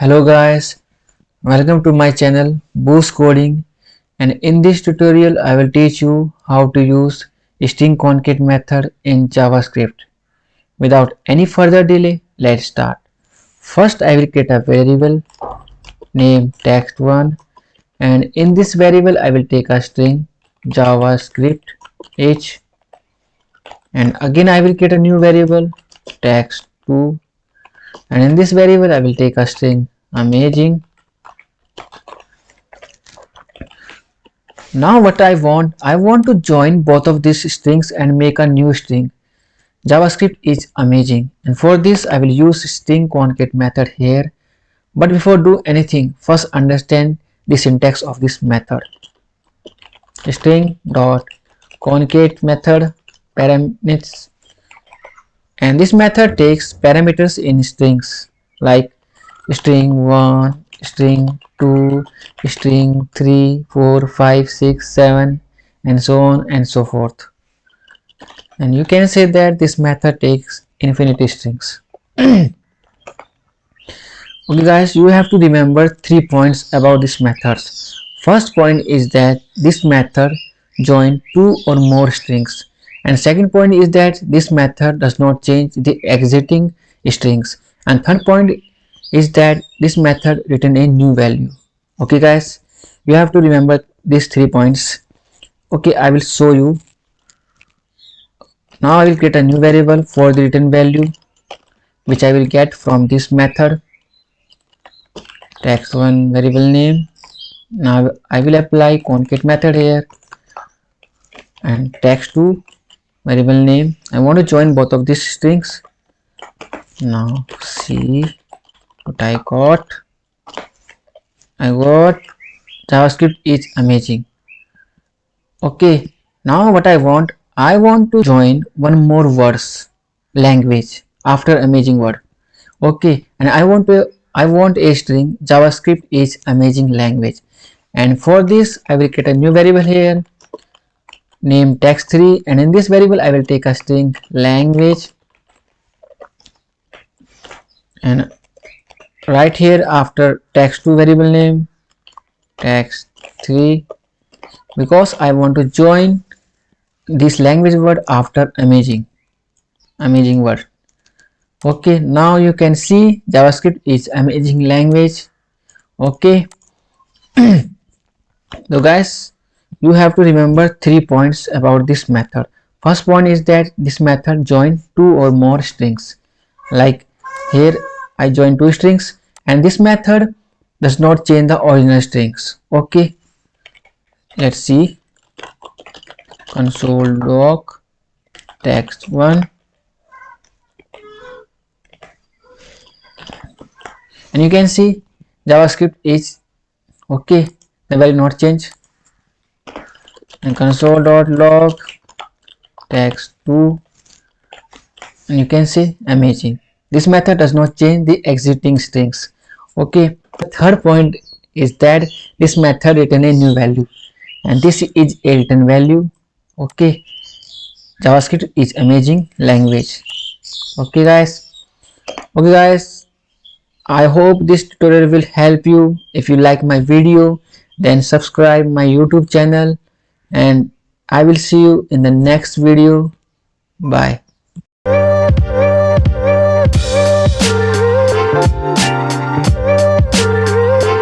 Hello guys, welcome to my channel Boost Coding, and in this tutorial I will teach you how to use string concat method in JavaScript. Without any further delay, let's start. First I will create a variable named text1, and in this variable I will take a string JavaScript h, and again I will create a new variable text2, and in this variable I will take a string amazing. Now what I want to join both of these strings and make a new string. JavaScript is amazing, and for this I will use string concat method here. But before do anything, first understand the syntax of this method. String dot concat method parameters, and this method takes parameters in strings like string 1, string 2, string 3, 4, 5, 6, 7, and so on and so forth. And you can say that this method takes infinite strings. Okay guys, you have to remember 3 points about this method. First point is that this method join 2 or more strings, and second point is that this method does not change the exiting strings, and third point is that this method return a new value. Okay guys, you have to remember these 3 points. Okay, I will show you. Now I will create a new variable for the return value, which I will get from this method text1 variable name. Now I will apply concat method here, and text2 variable name. I want to join both of these strings. Now see what I got. JavaScript is amazing. Okay, now what I want to join one more verse language after amazing word. Okay, and I want a string JavaScript is amazing language, and for this I will create a new variable here named text3, and in this variable I will take a string language, and right here after text2 variable name text3, because I want to join this language word after amazing word. Okay, now you can see JavaScript is amazing language. Okay, so guys, you have to remember 3 points about this method. First point is that this method join 2 or more strings, like here I join 2 strings, and this method does not change the original strings. Okay, let's see console log text1, and you can see JavaScript is okay, the value not change, and console.log text2, and you can see amazing. This method does not change the exiting strings. Okay, the third point is that this method return a new value, and this is a return value. Okay, JavaScript is amazing language. Okay guys, I hope this tutorial will help you. If you like my video, then subscribe my YouTube channel, and I will see you in the next video. Bye.